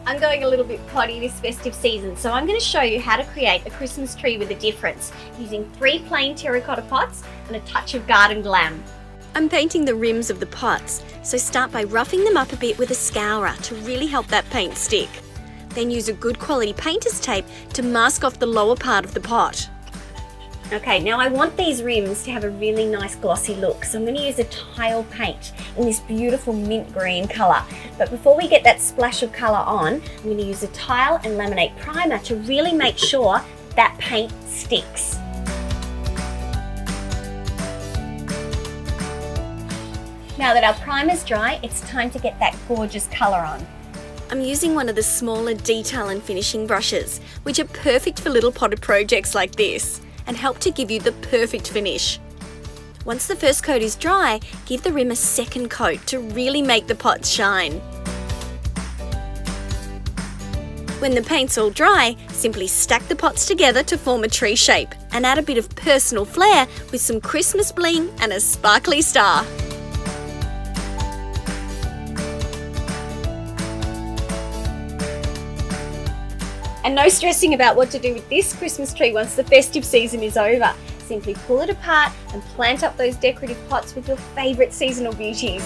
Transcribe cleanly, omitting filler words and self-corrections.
I'm going a little bit potty this festive season, so I'm going to show you how to create a Christmas tree with a difference using 3 plain terracotta pots and a touch of garden glam. I'm painting the rims of the pots, so start by roughing them up a bit with a scourer to really help that paint stick. Then use a good quality painter's tape to mask off the lower part of the pot. Okay, now I want these rims to have a really nice glossy look, so I'm going to use a tile paint in this beautiful mint green colour. But before we get that splash of colour on, I'm going to use a tile and laminate primer to really make sure that paint sticks. Now that our primer's dry, it's time to get that gorgeous colour on. I'm using one of the smaller detail and finishing brushes, which are perfect for little potted projects like this, and help to give you the perfect finish. Once the first coat is dry, give the rim a second coat to really make the pots shine. When the paint's all dry, simply stack the pots together to form a tree shape and add a bit of personal flair with some Christmas bling and a sparkly star. And no stressing about what to do with this Christmas tree once the festive season is over. Simply pull it apart and plant up those decorative pots with your favourite seasonal beauties.